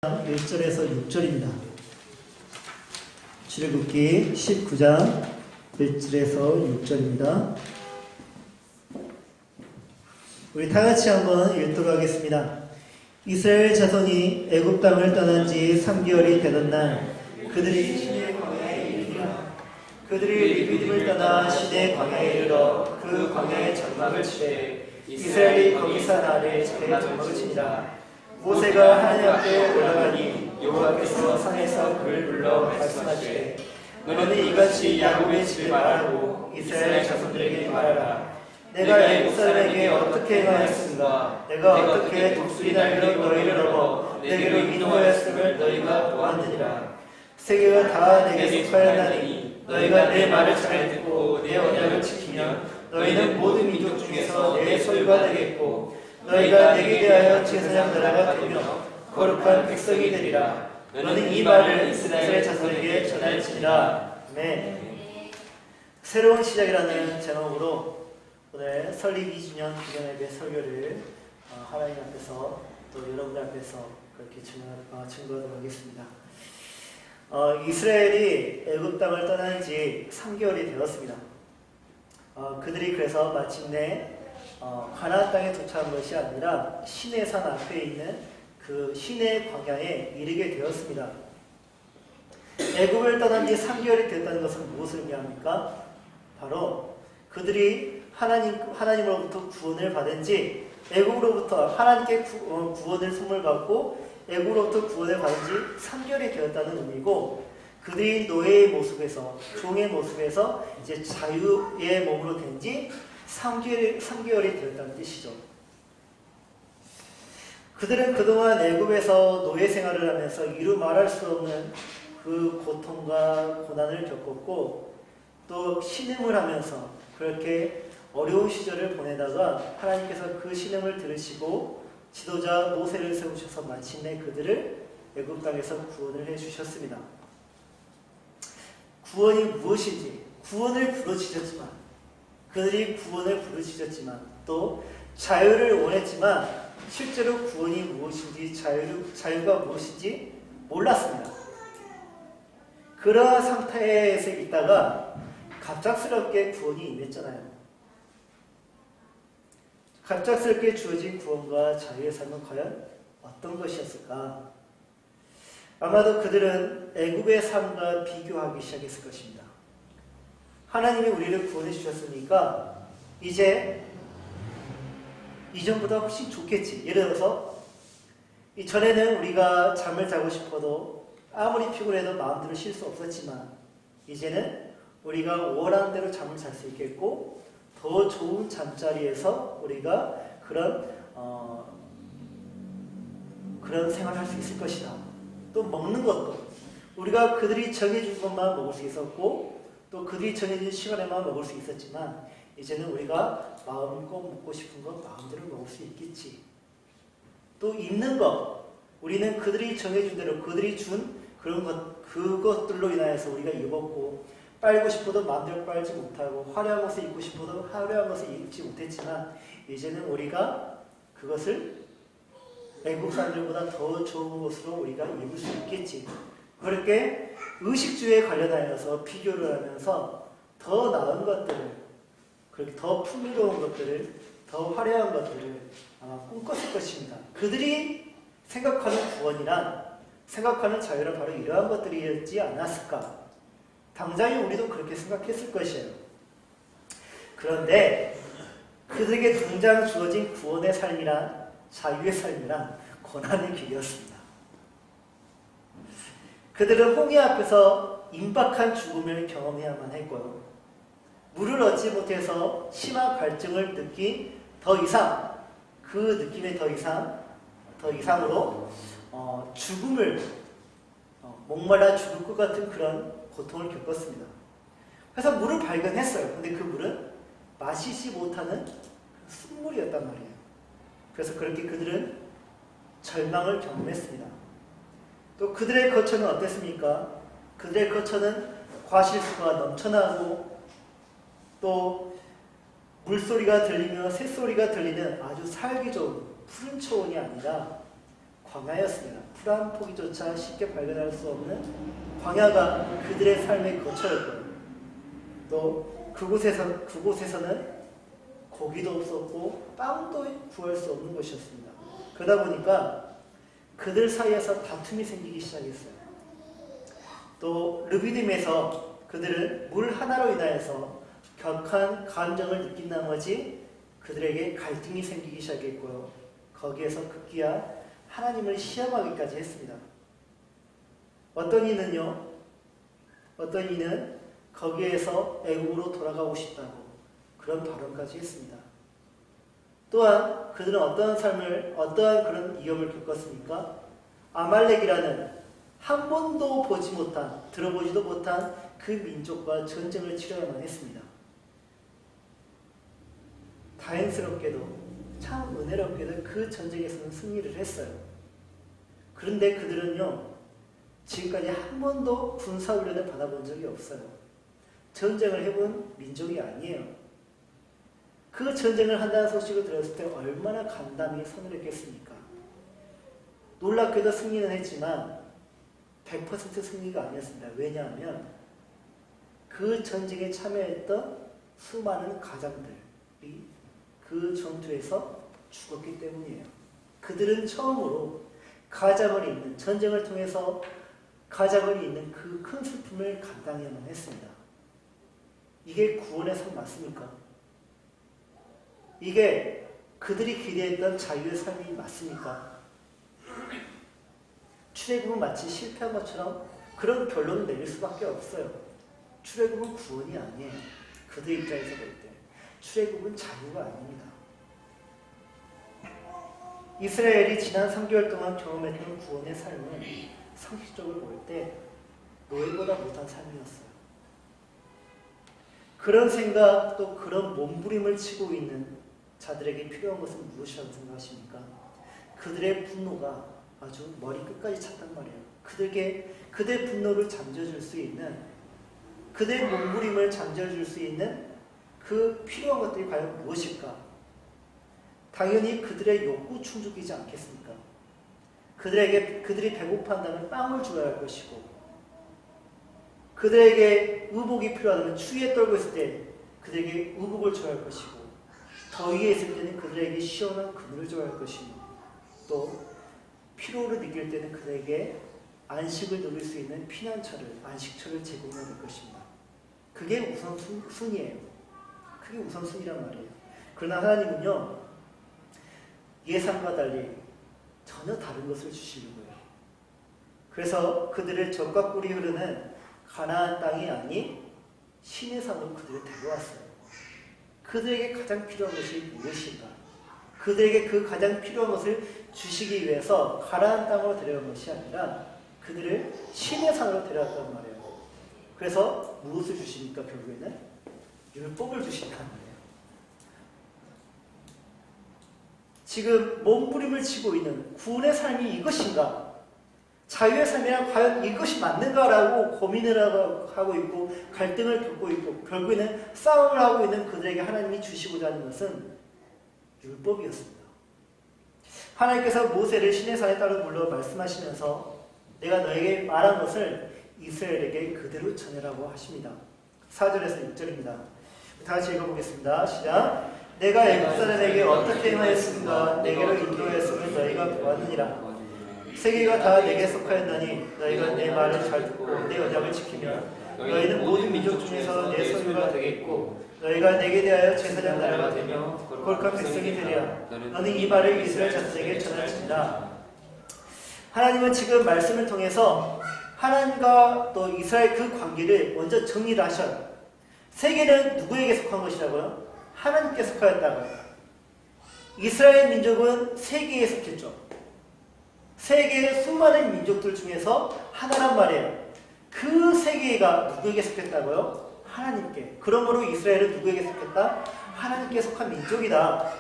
1절에서 6절입니다. 출애굽기 19장 1절에서 6절입니다. 우리 다 같이 한번 읽도록 하겠습니다. 이스라엘 자손이 애굽 땅을 떠난 지 3개월이 되던 날 그들이 시내 광야에 이르니라. 그들이 리비딤을 떠나 시내 광야에 이르러 그 광야의 장막을 치되 이스라엘이 거기 산 아래 장막을 치니라. 모세가 하나님 앞에 올라가니 여호와께서 산에서 그를 불러 말씀하시되 너는 이같이 야곱의 집에 말하고 이스라엘 자손들에게 말하라. 내가 애굽 사람에게 어떻게 행하였음과 내가 어떻게 독수리 날개로 너희를 얻어 내게로 인도하였음을 너희가 보았느니라. 세계가 다 내게 속하였나니 너희가 내 말을 잘 듣고 내 언약을 지키면 너희는 모든 민족 중에서 내 소유가 되겠고 너희가 내게 대하여 제사장 나라가 되며 거룩한 백성이 되리라. 너는 이 말을 이스라엘 자손에게 전할지니라. 아멘. 새로운 시작이라는 제목으로 오늘 설립 2주년 기념예배 설교를 하나님 앞에서 또 여러분들 앞에서 그렇게 증거하도록 하겠습니다. 이스라엘이 애굽 땅을 떠난 지 3개월이 되었습니다. 그들이 그래서 마침내 가나안 땅에 도착한 것이 아니라 시내산 앞에 있는 그 시내 광야에 이르게 되었습니다. 애굽을 떠난 지 3개월이 됐다는 것은 무엇을 의미합니까? 바로 그들이 하나님으로부터 구원을 받은 지 애굽으로부터 하나님께 구원을 선물 받고 애굽으로부터 구원을 받은 지 3개월이 되었다는 의미고 그들이 노예의 모습에서 종의 모습에서 이제 자유의 몸으로 된 지 3개월이 되었다는 뜻이죠. 그들은 그동안 애굽에서 노예 생활을 하면서 이루 말할 수 없는 그 고통과 고난을 겪었고 또 신음을 하면서 그렇게 어려운 시절을 보내다가 하나님께서 그 신음을 들으시고 지도자 모세를 세우셔서 마침내 그들을 애굽 땅에서 구원을 해주셨습니다. 구원이 무엇인지 구원을 부르짖었지만 그들이 구원을 부르짖었지만 또 자유를 원했지만 실제로 구원이 무엇인지 자유가 무엇인지 몰랐습니다. 그러한 상태에서 있다가 갑작스럽게 구원이 임했잖아요. 갑작스럽게 주어진 구원과 자유의 삶은 과연 어떤 것이었을까? 아마도 그들은 애굽의 삶과 비교하기 시작했을 것입니다. 하나님이 우리를 구원해 주셨으니까 이제 이전보다 훨씬 좋겠지. 예를 들어서 이전에는 우리가 잠을 자고 싶어도 아무리 피곤해도 마음대로 쉴 수 없었지만 이제는 우리가 원하는 대로 잠을 잘 수 있겠고 더 좋은 잠자리에서 우리가 그런 생활을 할 수 있을 것이다. 또 먹는 것도 우리가 그들이 정해준 것만 먹을 수 있었고 또 그들이 정해준 시간에만 먹을 수 있었지만 이제는 우리가 마음껏 먹고 싶은 것 마음대로 먹을 수 있겠지. 또 입는 것 우리는 그들이 정해준 대로 그들이 준 그것들로 인하여서 우리가 입었고 빨고 싶어도 마음대로 빨지 못하고 화려한 것을 입고 싶어도 화려한 것을 입지 못했지만 이제는 우리가 그것을 애국 사람들보다 더 좋은 것으로 우리가 입을 수 있겠지. 그렇게 의식주에 관련하여서 비교를 하면서 더 나은 것들을 그렇게 더 풍요로운 것들을 더 화려한 것들을 아마 꿈꿨을 것입니다. 그들이 생각하는 구원이란 생각하는 자유란 바로 이러한 것들이었지 않았을까? 당장에 우리도 그렇게 생각했을 것이에요. 그런데 그들에게 당장 주어진 구원의 삶이란 자유의 삶이란 고난의 길이었습니다. 그들은 홍해 앞에서 임박한 죽음을 경험해야만 했고요. 물을 얻지 못해서 심한 갈증을 느낀 더 이상 그 느낌의 더 이상으로 죽음을 목말라 죽을 것 같은 그런 고통을 겪었습니다. 그래서 물을 발견했어요. 근데 그 물은 마시지 못하는 숯물이었단 말이에요. 그래서 그렇게 그들은 절망을 경험했습니다. 또 그들의 거처는 어땠습니까? 그들의 거처는 과실수가 넘쳐나고 또 물소리가 들리며 새소리가 들리는 아주 살기 좋은 푸른 초원이 아니라 광야였습니다. 풀 한 포기조차 쉽게 발견할 수 없는 광야가 그들의 삶의 거처였고요. 또 그곳에서는 고기도 없었고 빵도 구할 수 없는 곳이었습니다. 그러다 보니까 그들 사이에서 다툼이 생기기 시작했어요. 또 르비딤에서 그들은 물 하나로 인하여서 격한 감정을 느낀 나머지 그들에게 갈등이 생기기 시작했고요. 거기에서 급기야 하나님을 시험하기까지 했습니다. 어떤 이는 거기에서 애국으로 돌아가고 싶다고 그런 발언까지 했습니다. 또한 그들은 어떠한 그런 위험을 겪었습니까? 아말렉이라는 한 번도 보지 못한, 들어보지도 못한 그 민족과 전쟁을 치러야만 했습니다. 다행스럽게도 참 은혜롭게도 그 전쟁에서는 승리를 했어요. 그런데 그들은요, 지금까지 한 번도 군사훈련을 받아본 적이 없어요. 전쟁을 해본 민족이 아니에요. 그 전쟁을 한다는 소식을 들었을 때 얼마나 간담이 서늘했겠습니까? 놀랍게도 승리는 했지만 100% 승리가 아니었습니다. 왜냐하면 그 전쟁에 참여했던 수많은 가장들이 그 전투에서 죽었기 때문이에요. 그들은 처음으로 전쟁을 통해서 가장을 잇는 그 큰 슬픔을 감당해야만 했습니다. 이게 구원의 삶 맞습니까? 이게 그들이 기대했던 자유의 삶이 맞습니까? 출애굽은 마치 실패한 것처럼 그런 결론을 내릴 수밖에 없어요. 출애굽은 구원이 아니에요. 그들 입장에서 볼 때 출애굽은 자유가 아닙니다. 이스라엘이 지난 3개월 동안 경험했던 구원의 삶은 상식적으로 볼 때 노예보다 못한 삶이었어요. 그런 생각 또 그런 몸부림을 치고 있는 자들에게 필요한 것은 무엇이라고 생각하십니까? 그들의 분노가 아주 머리 끝까지 찼단 말이에요. 그들의 분노를 잠재워줄 수 있는, 그들의 몸부림을 잠재워줄 수 있는 그 필요한 것들이 과연 무엇일까? 당연히 그들의 욕구 충족이지 않겠습니까? 그들이 배고파한다면 빵을 줘야 할 것이고, 그들에게 의복이 필요하다면 추위에 떨고 있을 때 그들에게 의복을 줘야 할 것이고, 더위에 있을 때는 그들에게 시원한 그늘을 줘야 할 것이고, 또 피로를 느낄 때는 그들에게 안식을 누릴 수 있는 안식처를 제공해야 될 것입니다. 그게 우선순위예요. 그게 우선순위란 말이에요. 그러나 하나님은요, 예상과 달리 전혀 다른 것을 주시려고 해요. 그래서 그들을 적과 꿀이 흐르는 가나안 땅이 아닌 신의 산으로 그들을 데려왔어요. 그들에게 가장 필요한 것이 무엇인가? 그들에게 그 가장 필요한 것을 주시기 위해서 가나안 땅으로 데려온 것이 아니라 그들을 신의 산으로 데려왔단 말이에요. 그래서 무엇을 주십니까? 결국에는 율법을 주신단 말이에요. 지금 몸부림을 치고 있는 구원의 삶이 이것인가? 자유의 삶이란 과연 이것이 맞는가라고 고민을 하고 있고 갈등을 겪고 있고 결국에는 싸움을 하고 있는 그들에게 하나님이 주시고자 하는 것은 율법이었습니다. 하나님께서 모세를 신의 산에 따라 불러 말씀하시면서 내가 너에게 말한 것을 이스라엘에게 그대로 전해라고 하십니다. 4절에서 6절입니다. 다 같이 읽어보겠습니다. 시작. 내가 애굽 사람에게 어떻게 행하였습니까? 내게로 인도하였음을 너희가 보았느니라. 세계가 다 내게 속하였나니 너희가 내 말을 잘 듣고 내 언약을 지키면 너희는 모든 민족 중에서 내 소유가 되겠고 너희가 내게 대하여 제사장 나라가 되며 거룩한 백성이 되리라. 너는 이 말을 이스라엘 자손에게 전할지니라. 하나님은 지금 말씀을 통해서 하나님과 또 이스라엘 그 관계를 먼저 정리를 하셔요. 세계는 누구에게 속한 것이라고요? 하나님께 속하였다고요. 이스라엘 민족은 세계에 속했죠. 세계의 수많은 민족들 중에서 하나란 말이에요. 그 세계가 누구에게 속했다고요? 하나님께. 그러므로 이스라엘은 누구에게 속했다? 하나님께 속한 민족이다.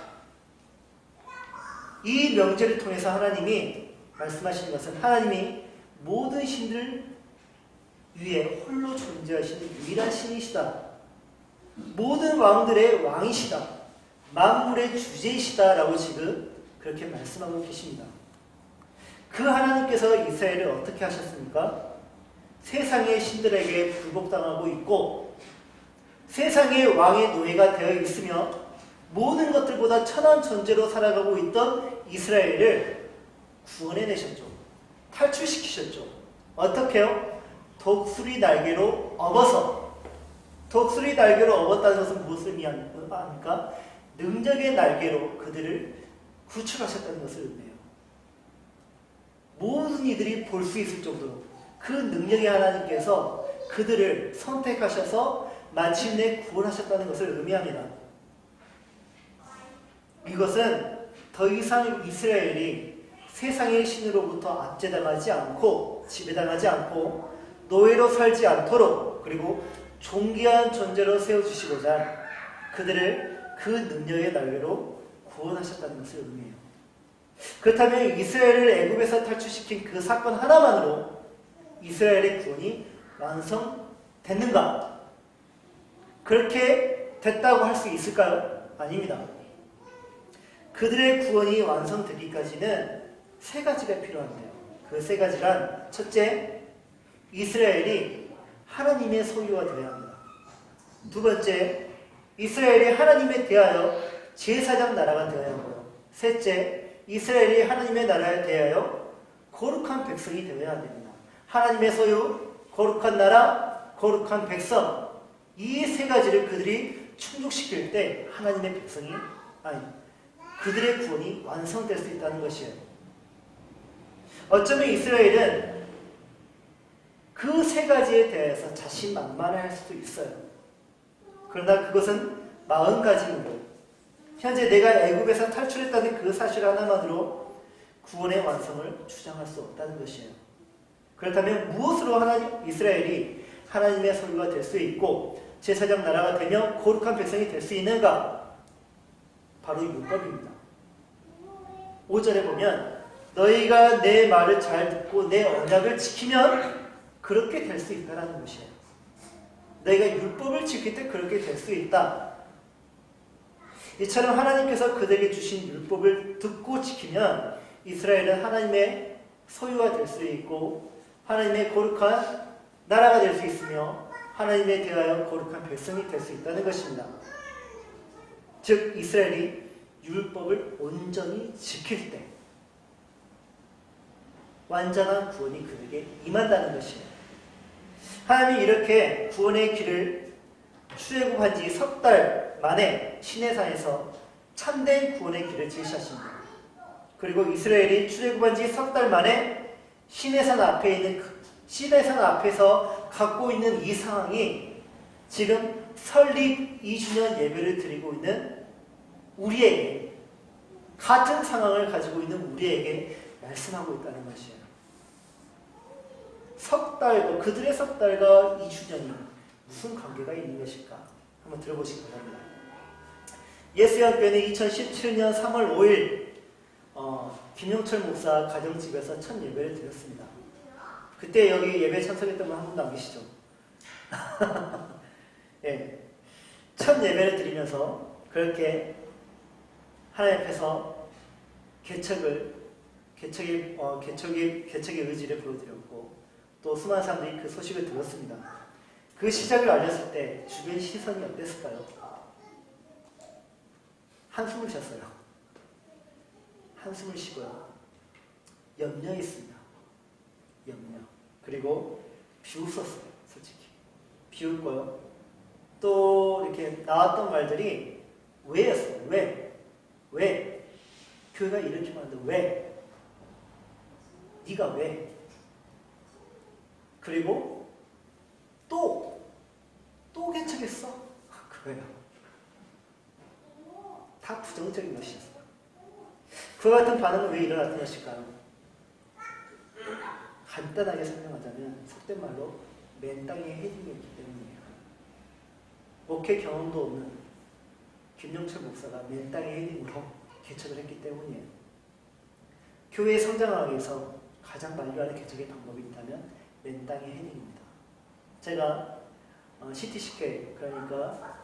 이 명제를 통해서 하나님이 말씀하시는 것은 하나님이 모든 신들 위에 홀로 존재하시는 유일한 신이시다. 모든 왕들의 왕이시다. 만물의 주제이시다 라고 지금 그렇게 말씀하고 계십니다. 그 하나님께서 이스라엘을 어떻게 하셨습니까? 세상의 신들에게 불복당하고 있고 세상의 왕의 노예가 되어 있으며 모든 것들보다 천한 존재로 살아가고 있던 이스라엘을 구원해내셨죠. 탈출시키셨죠. 어떻게요? 독수리 날개로 업어서, 독수리 날개로 업었다는 것은 무엇을 의미합니까? 능력의 날개로 그들을 구출하셨다는 것을 의미해요. 모든 이들이 볼 수 있을 정도로 그 능력의 하나님께서 그들을 선택하셔서 마침내 구원하셨다는 것을 의미합니다. 이것은 더 이상 이스라엘이 세상의 신으로부터 압제당하지 않고 지배당하지 않고 노예로 살지 않도록 그리고 존귀한 존재로 세워주시고자 그들을 그 능력의 날개로 구원하셨다는 것을 의미해요. 그렇다면 이스라엘을 애굽에서 탈출시킨 그 사건 하나만으로 이스라엘의 구원이 완성됐는가? 그렇게 됐다고 할 수 있을까요? 아닙니다. 그들의 구원이 완성되기까지는 세 가지가 필요한데요. 그 세 가지란 첫째, 이스라엘이 하나님의 소유가 되어야 합니다. 두 번째, 이스라엘이 하나님에 대하여 제사장 나라가 되어야 하고요. 셋째, 이스라엘이 하나님의 나라에 대하여 거룩한 백성이 되어야 됩니다. 하나님의 소유, 거룩한 나라, 거룩한 백성, 이 세 가지를 그들이 충족시킬 때 하나님의 백성이 그들의 구원이 완성될 수 있다는 것이에요. 어쩌면 이스라엘은 그 세 가지에 대해서 자신만만할 수도 있어요. 그러나 그것은 마음가짐으로 현재 내가 애굽에서 탈출했다는 그 사실 하나만으로 구원의 완성을 주장할 수 없다는 것이에요. 그렇다면 무엇으로 이스라엘이 하나님의 소유가 될 수 있고 제사장 나라가 되며 거룩한 백성이 될 수 있는가? 바로 율법입니다. 5절에 보면 너희가 내 말을 잘 듣고 내 언약을 지키면 그렇게 될 수 있다는 것이에요. 너희가 율법을 지킬 때 그렇게 될 수 있다. 이처럼 하나님께서 그들에게 주신 율법을 듣고 지키면 이스라엘은 하나님의 소유가 될 수 있고 하나님의 거룩한 나라가 될 수 있으며 하나님에 대하여 거룩한 백성이 될 수 있다는 것입니다. 즉 이스라엘이 율법을 온전히 지킬 때 완전한 구원이 그에게 임한다는 것이에요. 하나님이 이렇게 구원의 길을 출애굽한 지 석 달 만에 시내산에서 참된 구원의 길을 제시하십니다. 그리고 이스라엘이 출애굽한 지 석 달 만에 시내산 앞에서 갖고 있는 이 상황이 지금 설립 2주년 예배를 드리고 있는 우리에게 같은 상황을 가지고 있는 우리에게 말씀하고 있다는 것이에요. 석 달과 그들의 석 달과 2주년이 무슨 관계가 있는 것일까? 한번 들어보시기 바랍니다. 예수연교회는 2017년 3월 5일 김용철 목사 가정집에서 첫 예배를 드렸습니다. 그때 여기 예배 참석했던 분 한 분도 안 계시죠? 예, 첫 예배를 드리면서 그렇게 하나님 앞에서 개척의 의지를 보여드렸고 또 수많은 사람들이 그 소식을 들었습니다. 그 시작을 알렸을 때 주변 시선이 어땠을까요? 한숨을 쉬었어요. 한숨을 쉬고요. 염려했습니다. 염려. 그리고 비웃었어요. 솔직히. 비웃고요. 또 이렇게 나왔던 말들이 왜였어요. 왜? 교회가 이렇게 말하는데 왜? 네가 왜? 그리고 또 개척했어? 그거예요. 다 부정적인 것이었어요. 그와 같은 반응은 왜 일어났던 것일까요? 간단하게 설명하자면 속된 말로 맨 땅에 헤딩했기 때문이에요. 목회 경험도 없는 김용철 목사가 맨 땅에 헤딩으로 개척을 했기 때문이에요. 교회에 성장하기 위해서 가장 만류하는 개척의 방법이 있다면 맨 땅에 헤딩입니다. 제가 CTCK 그러니까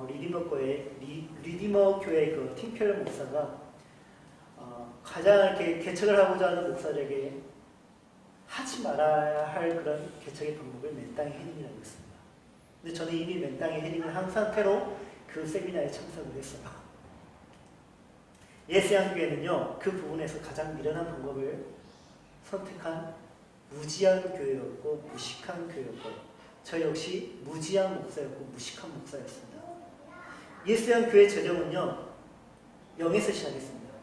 리디머 교회 그 팀켈러 목사가 가장 이렇게 개척을 하고자 하는 목사에게 하지 말아야 할 그런 개척의 방법을 맨땅에 헤딩이라고 했습니다. 근데 저는 이미 맨땅에 헤딩을 한 상태로 그 세미나에 참석을 했어요. 예수양교회는요, 그 부분에서 가장 미련한 방법을 선택한 무지한 교회였고 무식한 교회였고, 저 역시 무지한 목사였고 무식한 목사였습니다. 예수양교회 재정은요, 0에서 시작했습니다.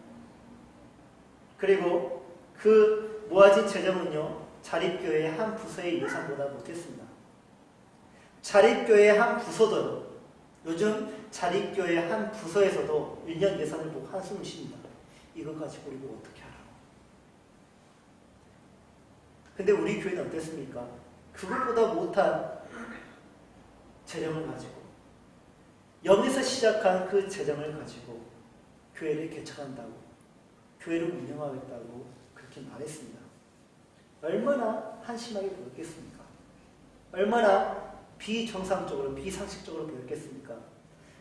그리고 그 모아진 재정은요, 자립교회의 한 부서의 예산보다 못했습니다. 자립교회의 한 부서도, 요즘 자립교회의 한 부서에서도 1년 예산을 보고 한숨을 쉽니다. 이거 가지고 우리가 어떻게 하라고. 근데 우리 교회는 어땠습니까? 그것보다 못한 재정을 가지고, 0에서 시작한 그 재정을 가지고 교회를 개척한다고, 교회를 운영하겠다고 그렇게 말했습니다. 얼마나 한심하게 보였겠습니까? 얼마나 비정상적으로, 비상식적으로 보였겠습니까?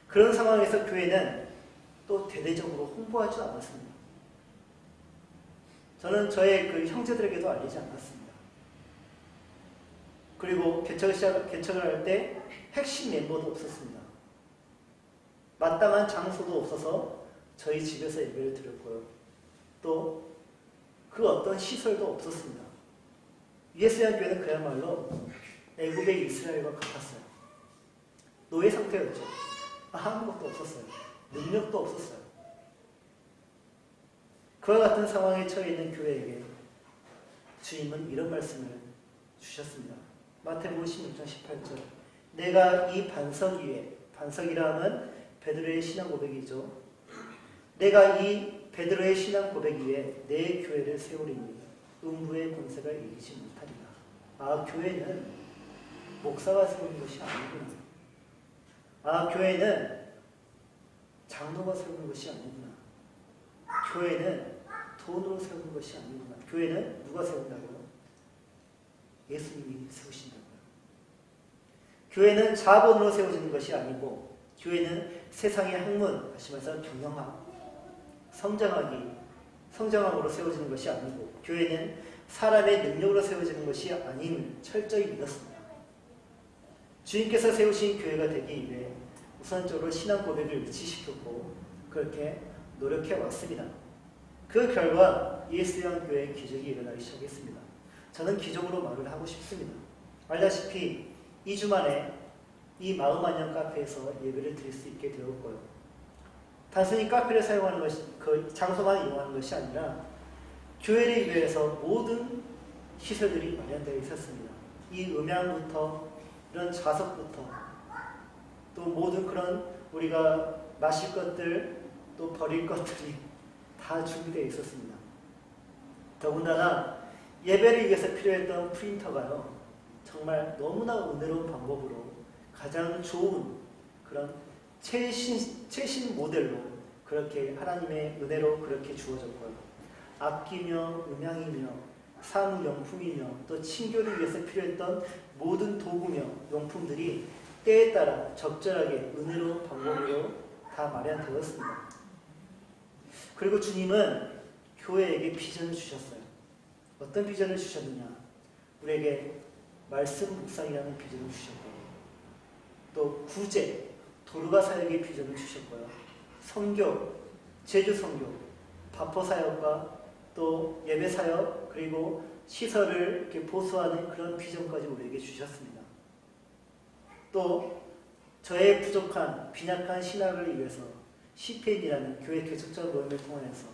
그런 상황에서 교회는 또 대대적으로 홍보하지 않았습니다. 저는 저의 그 형제들에게도 알리지 않았습니다. 그리고 개척을 할 때 핵심 멤버도 없었습니다. 마땅한 장소도 없어서 저희 집에서 예배를 드렸고요. 또 그 어떤 시설도 없었습니다. 예수양교회는 그야말로 애굽의 이스라엘과 같았어요. 노예 상태였죠. 아무것도 없었어요. 능력도 없었어요. 그와 같은 상황에 처해 있는 교회에게 주님은 이런 말씀을 주셨습니다. 마태복음 16장 18절. 내가 이 반석 위에, 반석이라 하면 베드로의 신앙 고백이죠. 내가 이 베드로의 신앙 고백 위에 내 교회를 세우리니 음부의 권세가 이기지 못하리라. 아, 교회는 목사가 세우는 것이 아니구나. 아, 교회는 장로가 세우는 것이 아니구나. 교회는 돈으로 세우는 것이 아니구나. 교회는 누가 세운다고요? 예수님이 세우신다고요. 교회는 자본으로 세워지는 것이 아니고, 교회는 세상의 학문, 다시 말해서 경영학, 성장함으로 세워지는 것이 아니고, 교회는 사람의 능력으로 세워지는 것이 아님을 철저히 믿었습니다. 주님께서 세우신 교회가 되기 위해 우선적으로 신앙 고백을 일치시켰고 그렇게 노력해 왔습니다. 그 결과 예수양 교회의 기적이 일어나기 시작했습니다. 저는 기적으로 말을 하고 싶습니다. 알다시피 2주 만에 이 마음안녕 카페에서 예배를 드릴 수 있게 되었고요. 단순히 카페를 사용하는 것이, 그 장소만 이용하는 것이 아니라 교회를 위해서 모든 시설들이 마련되어 있었습니다. 이 음향부터 이런 좌석부터 또 모든 그런 우리가 마실 것들 또 버릴 것들이 다 준비되어 있었습니다. 더군다나 예배를 위해서 필요했던 프린터가요, 정말 너무나 은혜로운 방법으로 가장 좋은 그런 최신 모델로 그렇게 하나님의 은혜로 그렇게 주어졌고요. 악기며 음향이며 사무용품이며 또 친교를 위해서 필요했던 모든 도구며 용품들이 때에 따라 적절하게 은혜로운 방법으로 다 마련되었습니다. 그리고 주님은 교회에게 비전을 주셨어요. 어떤 비전을 주셨느냐? 우리에게 말씀 묵상이라는 비전을 주셨고, 또 구제, 도르가 사역의 비전을 주셨고요. 선교, 제주 선교, 바포 사역과 또 예배 사역, 그리고 시설을 이렇게 보수하는 그런 비전까지 우리에게 주셨습니다. 또 저의 부족한 빈약한 신학을 위해서 CPN이라는 교회 개척자 모임을 통해서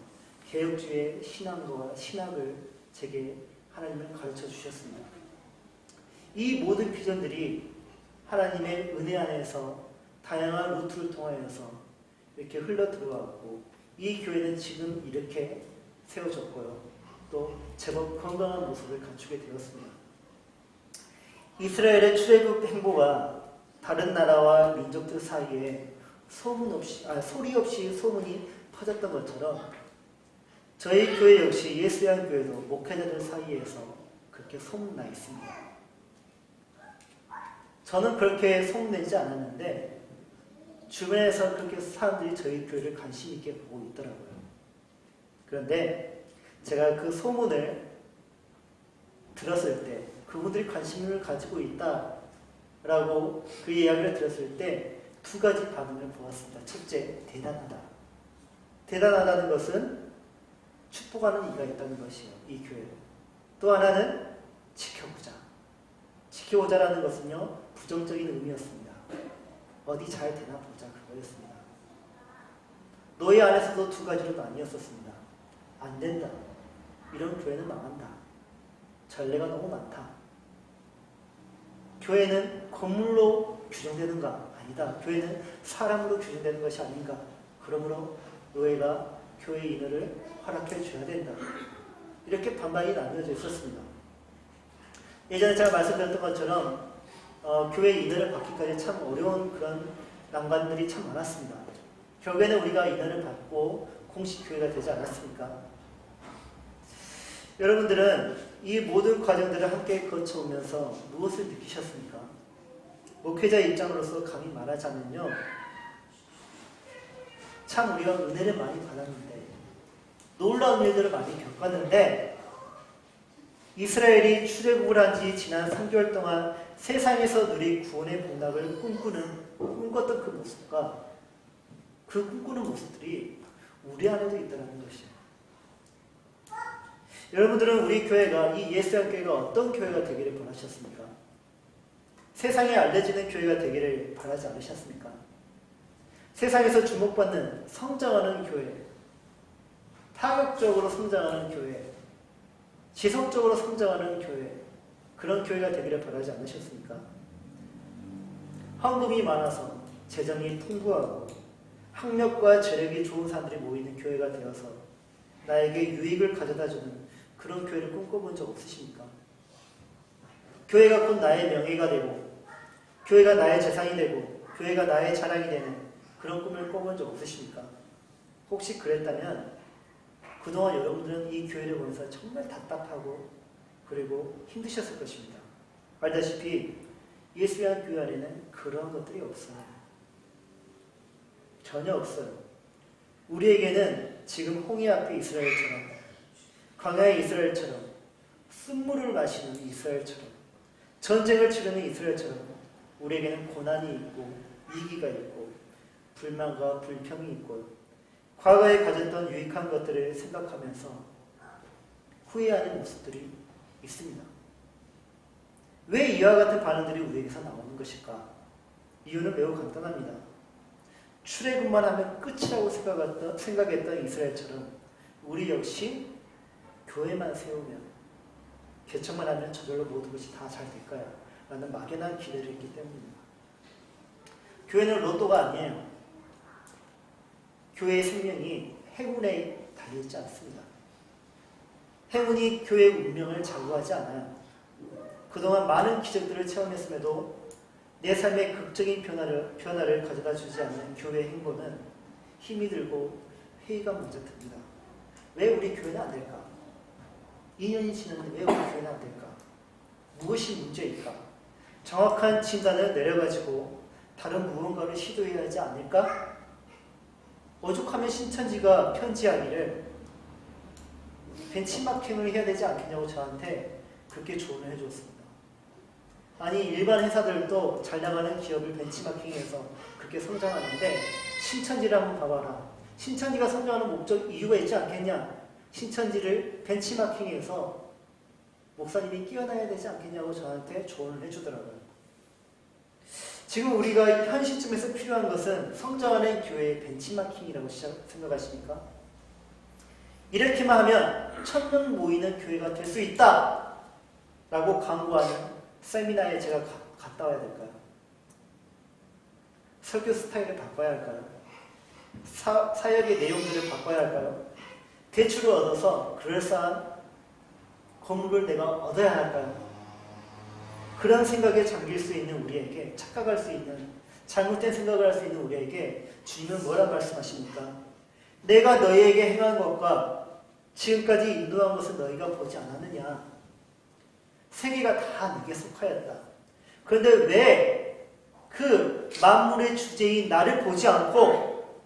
개혁주의 신앙과 신학을 제게 하나님은 가르쳐 주셨습니다. 이 모든 비전들이 하나님의 은혜 안에서 다양한 루트를 통하여서 이렇게 흘러 들어왔고, 이 교회는 지금 이렇게 세워졌고요. 또 제법 건강한 모습을 갖추게 되었습니다. 이스라엘의 출애굽 행보가 다른 나라와 민족들 사이에 소리 없이 소문이 퍼졌던 것처럼 저희 교회 역시 예수양 교회도 목회자들 사이에서 그렇게 소문나 있습니다. 저는 그렇게 소문내지 않았는데 주변에서 그렇게 사람들이 저희 교회를 관심 있게 보고 있더라고요. 그런데 제가 그 소문을 들었을 때 그분들이 관심을 가지고 있다라고 그 이야기를 들었을 때 두 가지 반응을 보았습니다. 첫째, 대단하다. 대단하다는 것은 축복하는 이가 있다는 것이에요. 이 교회로. 또 하나는 지켜보자. 지켜보자라는 것은요, 부정적인 의미였습니다. 어디 잘 되나 보자, 그거였습니다. 너희 안에서도 두 가지로 나뉘었었습니다. 안 된다. 이런 교회는 망한다. 전례가 너무 많다. 교회는 건물로 규정되는가? 아니다. 교회는 사람으로 규정되는 것이 아닌가? 그러므로 너희가 교회 인허를 허락해 줘야 된다. 이렇게 반반이 나뉘어져 있었습니다. 예전에 제가 말씀드렸던 것처럼 교회 인허를 받기까지 참 어려운 그런 난관들이 참 많았습니다. 결국에는 우리가 인허를 받고 공식 교회가 되지 않았습니까? 여러분들은 이 모든 과정들을 함께 거쳐오면서 무엇을 느끼셨습니까? 목회자 입장으로서 감히 말하자면요, 참 우리가 은혜를 많이 받았는데, 놀라운 일들을 많이 겪었는데, 이스라엘이 출애굽을 한 지 지난 3개월 동안 세상에서 누릴 구원의 복락을 꿈꿨던 그 모습과 그 꿈꾸는 모습들이 우리 안에도 있다는 것이에요. 여러분들은 우리 교회가, 이 예수의 교회가 어떤 교회가 되기를 바라셨습니까? 세상에 알려지는 교회가 되기를 바라지 않으셨습니까? 세상에서 주목받는, 성장하는 교회, 파격적으로 성장하는 교회, 지속적으로 성장하는 교회, 그런 교회가 되기를 바라지 않으셨습니까? 헌금이 많아서 재정이 풍부하고 학력과 재력이 좋은 사람들이 모이는 교회가 되어서 나에게 유익을 가져다주는 그런 교회를 꿈꿔본 적 없으십니까? 교회가 곧 나의 명예가 되고 교회가 나의 재산이 되고 교회가 나의 자랑이 되는 그런 꿈을 꿔본 적 없으십니까? 혹시 그랬다면 그동안 여러분들은 이 교회를 보면서 정말 답답하고 그리고 힘드셨을 것입니다. 알다시피 예수의 교회 안에는 그런 것들이 없어요. 전혀 없어요. 우리에게는 지금 홍해 앞에 이스라엘처럼, 광야의 이스라엘처럼, 쓴물을 마시는 이스라엘처럼, 전쟁을 치르는 이스라엘처럼 우리에게는 고난이 있고 위기가 있고 불만과 불평이 있고 과거에 가졌던 유익한 것들을 생각하면서 후회하는 모습들이 있습니다. 왜 이와 같은 반응들이 우리에게서 나오는 것일까? 이유는 매우 간단합니다. 출애굽만 하면 끝이라고 생각했던 이스라엘처럼 우리 역시 교회만 세우면, 개척만 하면 저절로 모든 것이 다 잘 될까요? 라는 막연한 기대를 했기 때문입니다. 교회는 로또가 아니에요. 교회의 생명이 행운에 달려있지 않습니다. 행운이 교회의 운명을 좌우하지 않아요. 그동안 많은 기적들을 체험했음에도 내 삶의 극적인 변화를 가져다 주지 않는 교회의 행보는 힘이 들고 회의가 먼저 듭니다. 왜 우리 교회는 안 될까? 2년이 지났는데 왜 우리 교회는 안 될까? 무엇이 문제일까? 정확한 진단을 내려가지고 다른 무언가를 시도해야 하지 않을까? 오죽하면 신천지가 편지하기를 벤치마킹을 해야 되지 않겠냐고 저한테 그렇게 조언을 해줬습니다. 아니, 일반 회사들도 잘 나가는 기업을 벤치마킹해서 그렇게 성장하는데 신천지를 한번 봐봐라. 신천지가 성장하는 이유가 있지 않겠냐? 신천지를 벤치마킹해서 목사님이 끼어나야 되지 않겠냐고 저한테 조언을 해주더라고요. 지금 우리가 현 시점에서 필요한 것은 성장하는 교회의 벤치마킹이라고 생각하십니까? 이렇게만 하면 1000명 모이는 교회가 될 수 있다! 라고 강구하는 세미나에 제가 갔다 와야 될까요? 설교 스타일을 바꿔야 할까요? 사역의 내용들을 바꿔야 할까요? 대출을 얻어서 그럴싸한 건물을 내가 얻어야 할까요? 그런 생각에 잠길 수 있는 우리에게, 착각할 수 있는, 잘못된 생각을 할 수 있는 우리에게 주님은 뭐라 말씀하십니까? 내가 너희에게 행한 것과 지금까지 인도한 것을 너희가 보지 않았느냐? 세계가 다 네게 속하였다. 그런데 왜 그 만물의 주제인 나를 보지 않고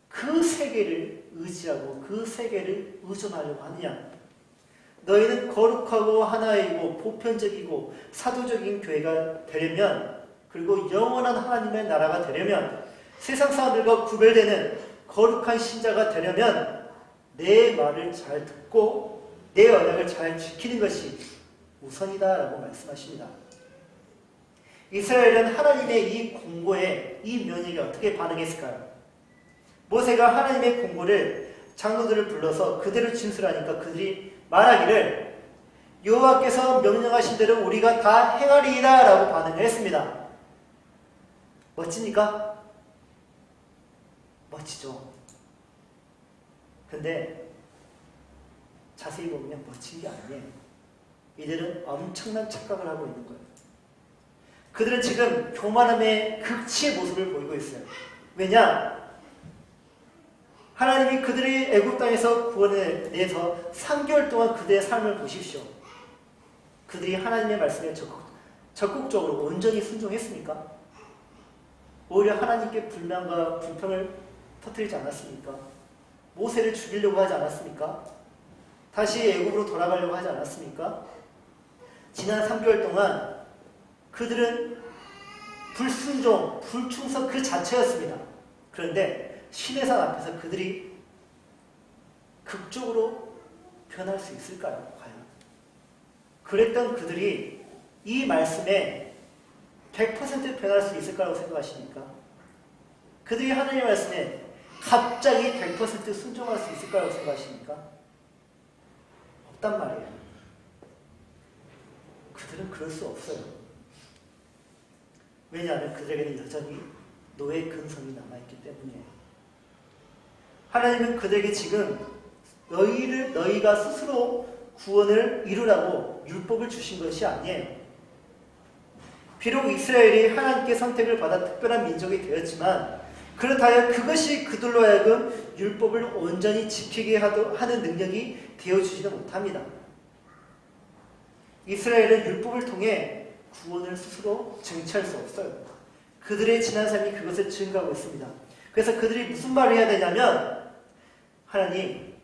그 세계를 의지하고 그 세계를 의존하려고 하느냐? 너희는 거룩하고 하나이고 보편적이고 사도적인 교회가 되려면, 그리고 영원한 하나님의 나라가 되려면, 세상 사람들과 구별되는 거룩한 신자가 되려면 내 말을 잘 듣고 내 언약을 잘 지키는 것이 우선이다라고 말씀하십니다. 이스라엘은 하나님의 이 공고에, 이 명령에 어떻게 반응했을까요? 모세가 하나님의 공고를 장로들을 불러서 그대로 진술하니까 그들이 말하기를 여호와께서 명령하신 대로 우리가 다 행하리이다 라고 반응을 했습니다. 멋집니까? 멋지죠. 근데 자세히 보면 멋진 게 아니에요. 이들은 엄청난 착각을 하고 있는 거예요. 그들은 지금 교만함의 극치의 모습을 보이고 있어요. 왜냐? 하나님이 그들이 애굽 땅에서 구원을 내서 3개월 동안 그들의 삶을 보십시오. 그들이 하나님의 말씀에 적극적으로 온전히 순종했습니까? 오히려 하나님께 불만과 불평을 터뜨리지 않았습니까? 모세를 죽이려고 하지 않았습니까? 다시 애굽으로 돌아가려고 하지 않았습니까? 지난 3개월 동안 그들은 불순종, 불충성 그 자체였습니다. 그런데 시내산 앞에서 그들이 극적으로 변할 수 있을까요? 과연? 그랬던 그들이 이 말씀에 100% 변할 수 있을까라고 생각하십니까? 그들이 하나님의 말씀에 갑자기 100% 순종할 수 있을까라고 생각하십니까? 없단 말이에요. 그들은 그럴 수 없어요. 왜냐하면 그들에게는 여전히 노예 근성이 남아있기 때문이에요. 하나님은 그들에게 지금 너희가 스스로 구원을 이루라고 율법을 주신 것이 아니에요. 비록 이스라엘이 하나님께 선택을 받아 특별한 민족이 되었지만 그렇다여 그것이 그들로 하여금 율법을 온전히 지키게 하는 능력이 되어주지는 못합니다. 이스라엘은 율법을 통해 구원을 스스로 쟁취할 수 없어요. 그들의 지난 삶이 그것을 증거하고 있습니다. 그래서 그들이 무슨 말을 해야 되냐면, 하나님,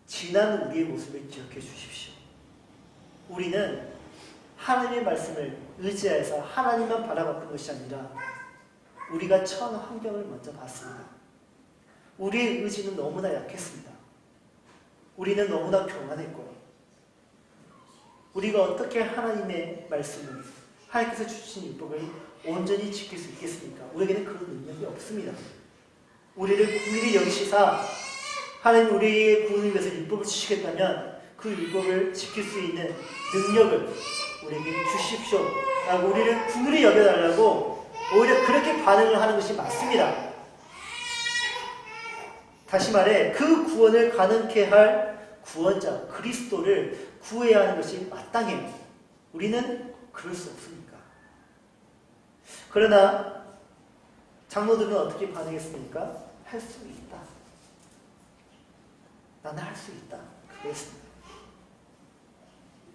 지난 우리의 모습을 기억해 주십시오. 우리는 하나님의 말씀을 의지해서 하나님만 바라봤던 것이 아니라 우리가 처한 환경을 먼저 봤습니다. 우리의 의지는 너무나 약했습니다. 우리는 너무나 교만했고요. 우리가 어떻게 하나님의 말씀을, 하나님께서 주신 율법을 온전히 지킬 수 있겠습니까? 우리에게는 그런 능력이 없습니다. 우리를 긍휼히 여기시사 하나님 우리의 구원을 위해서 율법을 주시겠다면 그 율법을 지킬 수 있는 능력을 우리에게 주십시오 라고 우리를 긍휼히 여겨달라고 오히려 그렇게 반응을 하는 것이 맞습니다. 다시 말해 그 구원을 가능케 할 구원자 그리스도를 구해야 하는 것이 마땅해요. 우리는 그럴 수 없으니까. 그러나 장로들은 어떻게 반응했습니까? 할 수 있다. 나는 할 수 있다. 그랬습니다.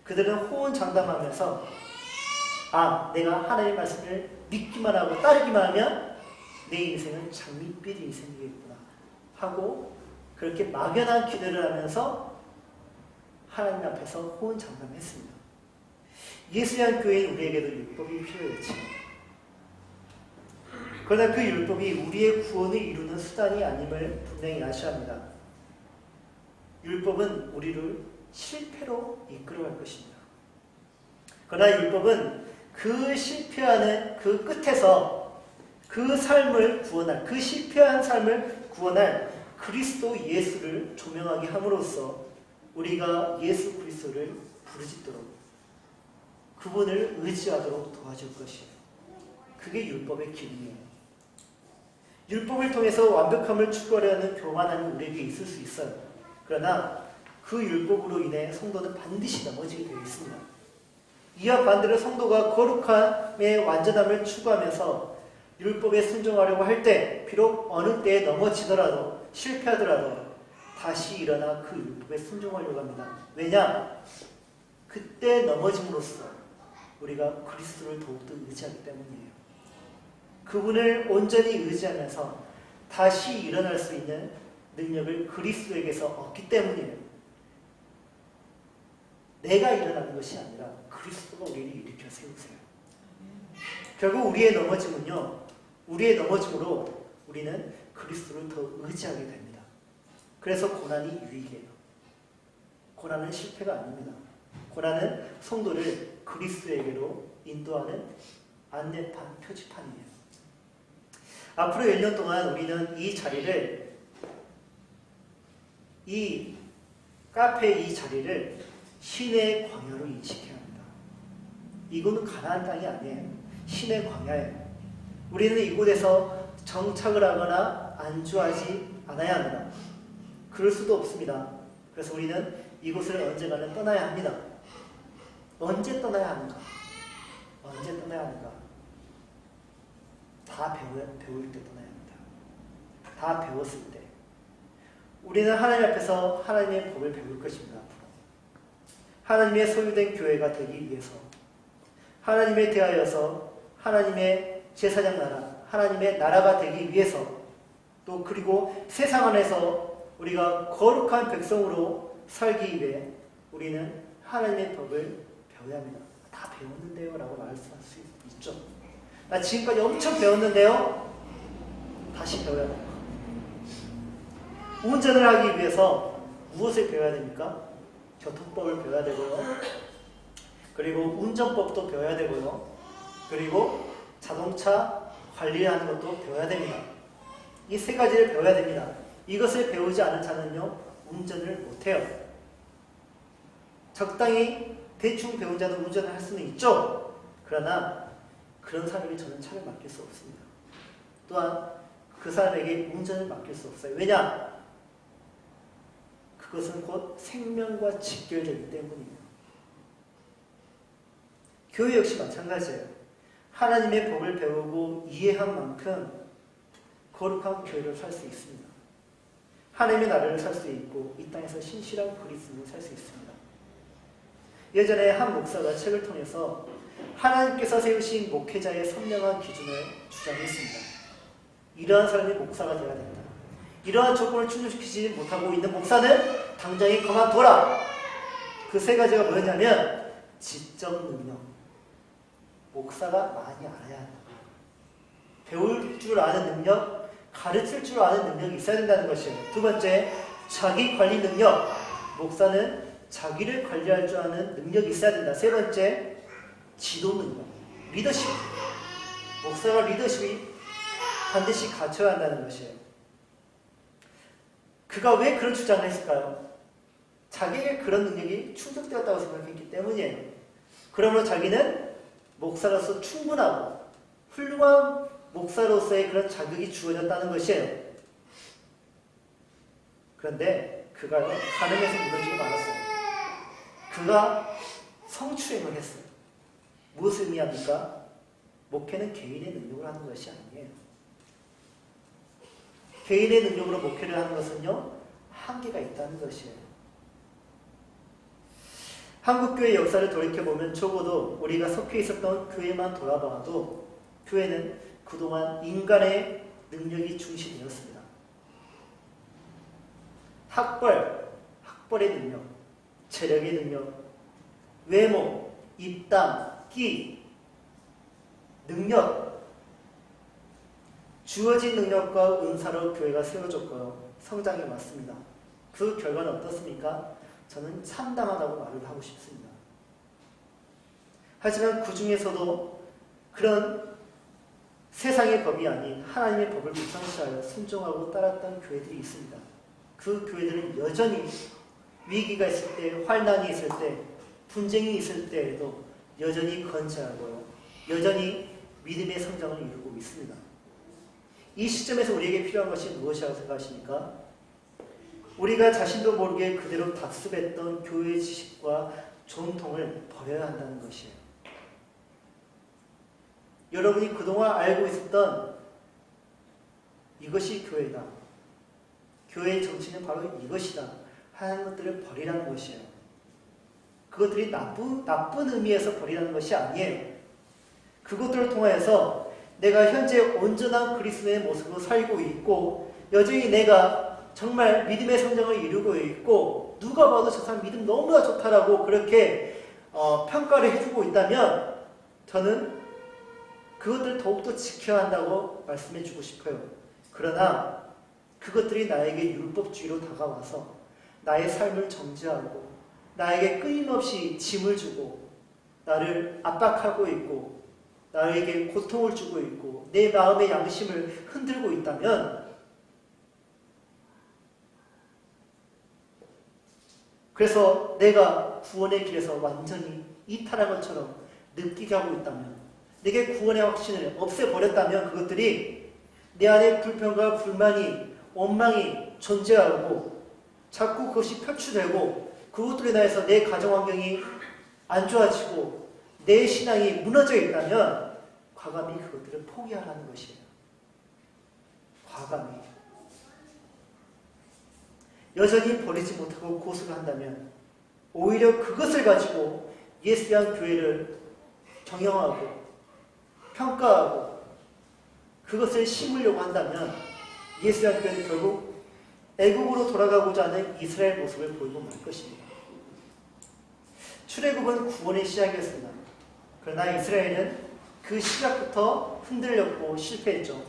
그들은 호언장담하면서 내가 하나님의 말씀을 믿기만 하고 따르기만 하면 내 인생은 장밋빛 인생이겠구나 하고 그렇게 막연한 기대를 하면서 하나님 앞에서 호언장담했습니다. 예수의 교회인 우리에게도 율법이 필요했지. 그러나 그 율법이 우리의 구원을 이루는 수단이 아님을 분명히 아셔야 합니다. 율법은 우리를 실패로 이끌어갈 것입니다. 그러나 율법은 그 실패하는 그 끝에서 그 삶을 구원할, 그 실패한 삶을 구원할 그리스도 예수를 조명하게 함으로써 우리가 예수 그리스도를 부르짖도록 그분을 의지하도록 도와줄 것이에요. 그게 율법의 기능이에요. 율법을 통해서 완벽함을 추구하려는 교만함이 우리에게 있을 수 있어요. 그러나 그 율법으로 인해 성도는 반드시 넘어지게 되어 있습니다. 이와 반대로 성도가 거룩함의 완전함을 추구하면서 율법에 순종하려고 할 때 비록 어느 때에 넘어지더라도 실패하더라도 다시 일어나 그 율법에 순종하려고 합니다. 왜냐? 그때 넘어짐으로써 우리가 그리스도를 더욱더 의지하기 때문이에요. 그분을 온전히 의지하면서 다시 일어날 수 있는 능력을 그리스도에게서 얻기 때문이에요. 내가 일어나는 것이 아니라 그리스도가 우리를 일으켜 세우세요. 결국 우리의 넘어짐은요, 우리의 넘어짐으로 우리는 그리스도를 더 의지하게 됩니다. 그래서 고난이 유익이에요. 고난은 실패가 아닙니다. 고난은 성도를 그리스도에게로 인도하는 안내판, 표지판이에요. 앞으로 1년 동안 우리는 이 자리를, 이 카페 이 자리를 신의 광야로 인식해야 합니다. 이곳은 가나안 땅이 아니에요. 신의 광야예요. 우리는 이곳에서 정착을 하거나 안주하지 않아야 합니다. 그럴 수도 없습니다. 그래서 우리는 이곳을 언젠가는 떠나야 합니다. 언제 떠나야 하는가? 언제 떠나야 하는가? 다 배울 때 떠나야 합니다. 다 배웠을 때. 우리는 하나님 앞에서 하나님의 법을 배울 것입니다. 앞으로. 하나님의 소유된 교회가 되기 위해서, 하나님에 대하여서 하나님의 제사장 나라, 하나님의 나라가 되기 위해서, 또 그리고 세상 안에서 우리가 거룩한 백성으로 살기 위해 우리는 하나님의 법을 배워야 합니다. 다 배웠는데요? 라고 말씀할 수 있죠. 나 지금까지 엄청 배웠는데요? 다시 배워야 돼요. 운전을 하기 위해서 무엇을 배워야 됩니까? 교통법을 배워야 되고요. 그리고 운전법도 배워야 되고요. 그리고 자동차 관리하는 것도 배워야 됩니다. 이 세 가지를 배워야 됩니다. 이것을 배우지 않은 자는요, 운전을 못해요. 적당히 대충 배운 자도 운전을 할 수는 있죠. 그러나 그런 사람에게 저는 차를 맡길 수 없습니다. 또한 그 사람에게 운전을 맡길 수 없어요. 왜냐? 그것은 곧 생명과 직결되기 때문이에요. 교회 역시 마찬가지예요. 하나님의 법을 배우고 이해한 만큼 거룩한 교회를 살 수 있습니다. 하나님의 나라를 살 수 있고 이 땅에서 신실한 그리스도를 살 수 있습니다. 예전에 한 목사가 책을 통해서 하나님께서 세우신 목회자의 선명한 기준을 주장했습니다. 이러한 사람이 목사가 되어야 된다. 이러한 조건을 충족시키지 못하고 있는 목사는 당장에 그만둬라. 그 세 가지가 뭐였냐면 지적 능력. 목사가 많이 알아야 한다. 배울 줄 아는 능력, 가르칠 줄 아는 능력이 있어야 된다는 것이에요. 두 번째, 자기 관리 능력. 목사는 자기를 관리할 줄 아는 능력이 있어야 된다. 세 번째, 지도 능력, 리더십. 목사가 리더십이 반드시 갖춰야 한다는 것이에요. 그가 왜 그런 주장을 했을까요? 자기에게 그런 능력이 충족되었다고 생각했기 때문이에요. 그러므로 자기는 목사로서 충분하고 훌륭한 목사로서의 그런 자격이 주어졌다는 것이에요. 그런데 그가 가늠에서 무너지고 말았어요. 그가 성추행을 했어요. 무엇을 의미합니까? 목회는 개인의 능력으로 하는 것이 아니에요. 개인의 능력으로 목회를 하는 것은요, 한계가 있다는 것이에요. 한국교회 역사를 돌이켜보면 적어도 우리가 속해 있었던 교회만 돌아봐도 교회는 그동안 인간의 능력이 중시되었습니다. 학벌의 능력, 체력의 능력, 외모, 입담, 끼, 능력, 주어진 능력과 은사로 교회가 세워졌고요. 성장해 왔습니다. 그 결과는 어떻습니까? 저는 참담하다고 말을 하고 싶습니다. 하지만 그 중에서도 그런 세상의 법이 아닌 하나님의 법을 우선시하여 순종하고 따랐던 교회들이 있습니다. 그 교회들은 여전히 위기가 있을 때, 환난이 있을 때, 분쟁이 있을 때에도 여전히 건재하고요. 여전히 믿음의 성장을 이루고 있습니다. 이 시점에서 우리에게 필요한 것이 무엇이라고 생각하십니까? 우리가 자신도 모르게 그대로 답습했던 교회의 지식과 전통을 버려야 한다는 것이에요. 여러분이 그동안 알고 있었던 이것이 교회다. 교회의 정치는 바로 이것이다. 하는 것들을 버리라는 것이에요. 그것들이 나쁜 의미에서 버리라는 것이 아니에요. 그것들을 통해서 내가 현재 온전한 그리스도의 모습으로 살고 있고 여전히 내가 정말 믿음의 성장을 이루고 있고 누가 봐도 저 사람 믿음 너무나 좋다라고 그렇게 평가를 해주고 있다면 저는 그것들을 더욱더 지켜야 한다고 말씀해주고 싶어요. 그러나 그것들이 나에게 율법주의로 다가와서 나의 삶을 정죄하고 나에게 끊임없이 짐을 주고 나를 압박하고 있고 나에게 고통을 주고 있고 내 마음의 양심을 흔들고 있다면 그래서 내가 구원의 길에서 완전히 이탈한 것처럼 느끼게 하고 있다면 내게 구원의 확신을 없애버렸다면 그것들이 내 안에 불평과 불만이 원망이 존재하고 자꾸 그것이 표출되고 그것들에 인해서 내 가정 환경이 안 좋아지고 내 신앙이 무너져 있다면 과감히 그것들을 포기하라는 것이에요. 과감히. 여전히 버리지 못하고 고수를 한다면 오히려 그것을 가지고 예수한 교회를 경영하고 평가하고 그것을 심으려고 한다면 예수한 교회는 결국 애국으로 돌아가고자 하는 이스라엘 모습을 보이고 말 것입니다. 출애굽은 구원의 시작이었습니다. 그러나 이스라엘은 그 시작부터 흔들렸고 실패했죠.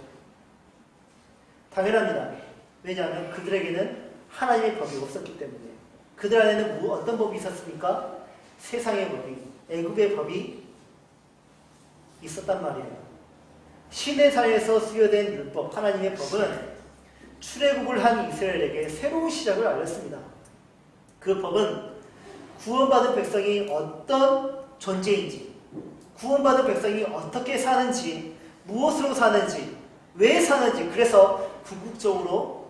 당연합니다. 왜냐하면 그들에게는 하나님의 법이 없었기 때문에. 그들 안에는 어떤 법이 있었습니까? 세상의 법이, 애굽의 법이 있었단 말이에요. 시내산에서 수여된 율법, 하나님의 법은 출애굽을 한 이스라엘에게 새로운 시작을 알렸습니다. 그 법은 구원받은 백성이 어떤 존재인지, 구원받은 백성이 어떻게 사는지, 무엇으로 사는지, 왜 사는지, 그래서 궁극적으로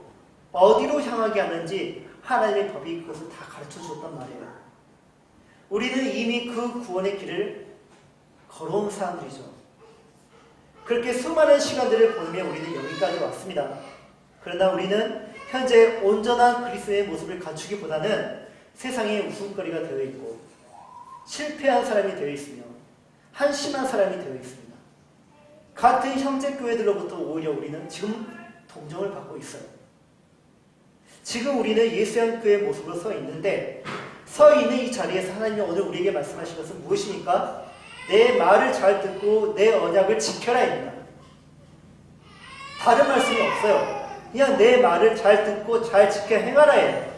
어디로 향하게 하는지 하나님의 법이 그것을 다 가르쳐 줬단 말이에요. 우리는 이미 그 구원의 길을 걸어온 사람들이죠. 그렇게 수많은 시간들을 보내며 우리는 여기까지 왔습니다. 그러나 우리는 현재 온전한 그리스도의 모습을 갖추기보다는 세상의 웃음거리가 되어 있고 실패한 사람이 되어 있으며 한심한 사람이 되어 있습니다. 같은 형제교회들로부터 오히려 우리는 지금 동정을 받고 있어요. 지금 우리는 예수의 교회의 모습으로 서 있는데 서 있는 이 자리에서 하나님이 오늘 우리에게 말씀하신 것은 무엇입니까? 내 말을 잘 듣고 내 언약을 지켜라입니다. 다른 말씀이 없어요. 그냥 내 말을 잘 듣고 잘 지켜 행하라예요.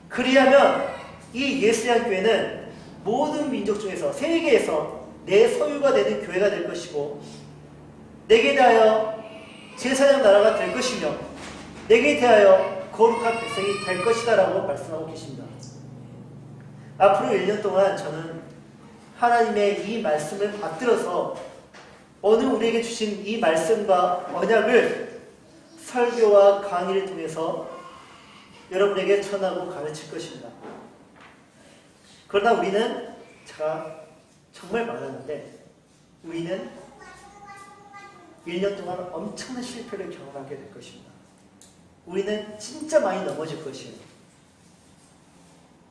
그리하면 이 예수의 교회는 모든 민족 중에서 세계에서 내 소유가 되는 교회가 될 것이고 내게 대하여 제사장 나라가 될 것이며 내게 대하여 거룩한 백성이 될 것이다 라고 말씀하고 계십니다. 앞으로 1년 동안 저는 하나님의 이 말씀을 받들어서 오늘 우리에게 주신 이 말씀과 언약을 설교와 강의를 통해서 여러분에게 전하고 가르칠 것입니다. 그러나 우리는 제가 정말 말하는데 우리는 1년 동안 엄청난 실패를 경험하게 될 것입니다. 우리는 진짜 많이 넘어질 것이에요.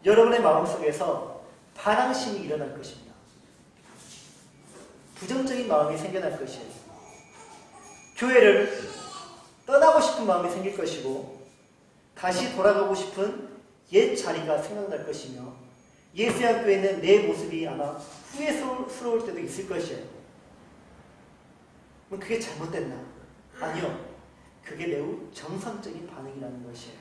여러분의 마음속에서 반항심이 일어날 것입니다. 부정적인 마음이 생겨날 것이에요. 교회를 떠나고 싶은 마음이 생길 것이고 다시 돌아가고 싶은 옛 자리가 생각날 것이며 예수의 교회는 내 모습이 아마 후회스러울 때도 있을 것이에요. 그럼 그게 잘못됐나? 아니요. 그게 매우 정상적인 반응이라는 것이에요.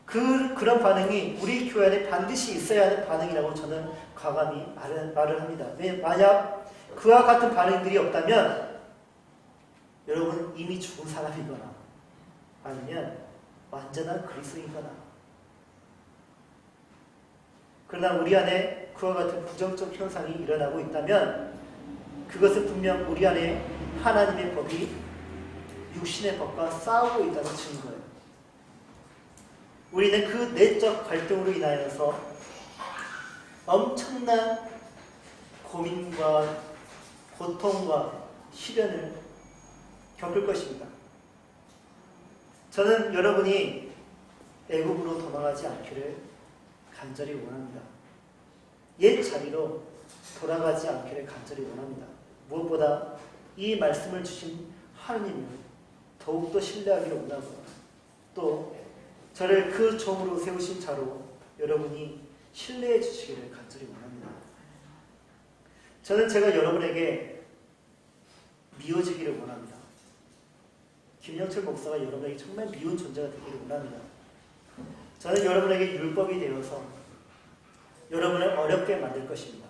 그런 반응이 우리 교회 안에 반드시 있어야 하는 반응이라고 저는 과감히 말을 합니다. 만약 그와 같은 반응들이 없다면 여러분 이미 죽은 사람이거나 아니면 완전한 그리스도인이거나 그러나 우리 안에 그와 같은 부정적 현상이 일어나고 있다면 그것은 분명 우리 안에 하나님의 법이 육신의 법과 싸우고 있다는 증거예요. 우리는 그 내적 갈등으로 인하여서 엄청난 고민과 고통과 시련을 겪을 것입니다. 저는 여러분이 애굽으로 도망하지 않기를 간절히 원합니다. 옛 자리로 돌아가지 않기를 간절히 원합니다. 무엇보다 이 말씀을 주신 하느님을 더욱더 신뢰하기를 원하고 또 저를 그 종으로 세우신 자로 여러분이 신뢰해 주시기를 간절히 원합니다. 저는 제가 여러분에게 미워지기를 원합니다. 김영철 목사가 여러분에게 정말 미운 존재가 되기를 원합니다. 저는 여러분에게 율법이 되어서 여러분을 어렵게 만들 것입니다.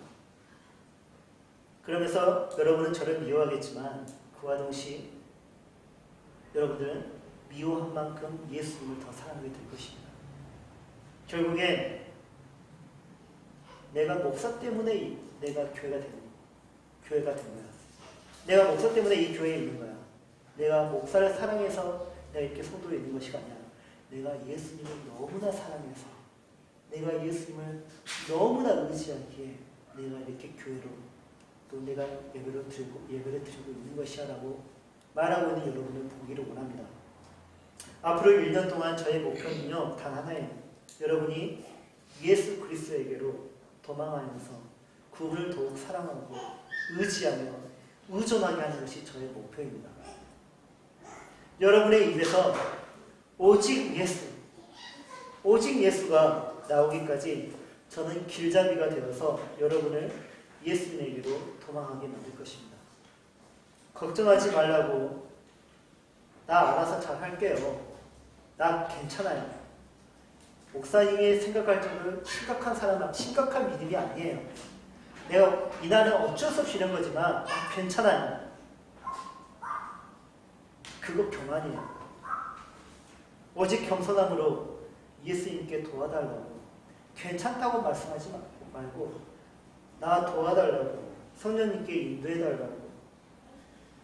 그러면서 여러분은 저를 미워하겠지만 그와 동시에 여러분들은 미워한 만큼 예수님을 더 사랑하게 될 것입니다. 결국엔 내가 목사 때문에 내가 교회가 된 거야. 내가 목사 때문에 이 교회에 있는 거야. 내가 목사를 사랑해서 내가 이렇게 성도에 있는 것이 아니야. 내가 예수님을 너무나 사랑해서 내가 예수님을 너무나 의지하기에 내가 이렇게 교회로 또 내가 예배를 드리고 있는 것이야 라고 말하고 있는 여러분을 보기를 원합니다. 앞으로 1년 동안 저의 목표는요 단 하나예요. 여러분이 예수 그리스도에게로 도망하면서 그분을 더욱 사랑하고 의지하며 의존하게 하는 것이 저의 목표입니다. 여러분의 입에서 오직 예수가 나오기까지 저는 길잡이가 되어서 여러분을 예수님에게로 도망하게 만들 것입니다. 걱정하지 말라고 나 알아서 잘 할게요. 나 괜찮아요. 목사님이 생각할 정도로 심각한 믿음이 아니에요. 내가 이날은 어쩔 수 없이 이런 거지만 괜찮아요. 그거 교만이에요. 오직 겸손함으로 예수님께 도와달라고 괜찮다고 말씀하지 말고 나 도와달라고 성령님께 인도해달라고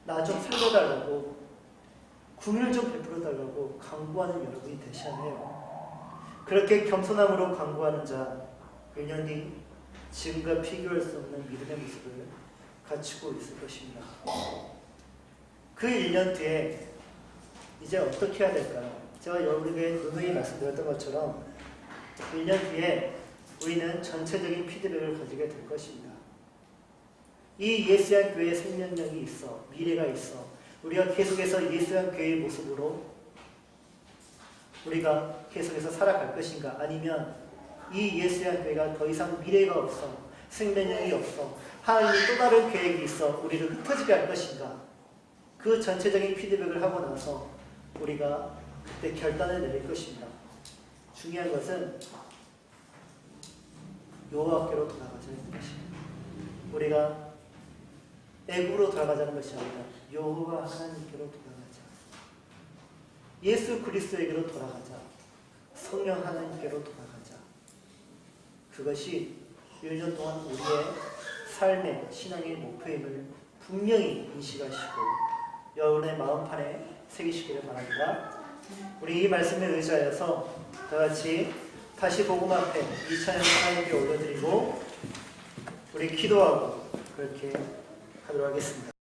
나 좀 살려달라고 긍휼 좀 베풀어달라고 간구하는 여러분이 되셔야 해요. 그렇게 겸손함으로 간구하는 자 1년 뒤 지금과 비교할 수 없는 믿음의 모습을 갖추고 있을 것입니다. 그 1년 뒤에 이제 어떻게 해야 될까요? 제가 여러분에게 누누이 말씀드렸던 것처럼 1년 뒤에 우리는 전체적인 피드백을 가지게 될 것입니다. 이 예수한 교회의 생명력이 있어, 미래가 있어, 우리가 계속해서 예수한 교회의 모습으로 우리가 계속해서 살아갈 것인가, 아니면 이 예수한 교회가 더 이상 미래가 없어, 생명력이 없어, 하나님이 또 다른 계획이 있어 우리를 흩어지게 할 것인가, 그 전체적인 피드백을 하고 나서 우리가 그때 결단을 내릴 것입니다. 중요한 것은 여호와께로 돌아가자는 것입니다. 우리가 애굽으로 돌아가자는 것이 아니라 여호와 하나님께로 돌아가자. 예수 그리스도에게로 돌아가자. 성령 하나님께로 돌아가자. 그것이 1년 동안 우리의 삶의 신앙의 목표임을 분명히 인식하시고 여러분의 마음판에 새기시기를 바랍니다. 우리 이 말씀에 의지하여서 다같이 다시 복음 앞에 이 찬양 하나님께 올려드리고 우리 기도하고 그렇게 하도록 하겠습니다.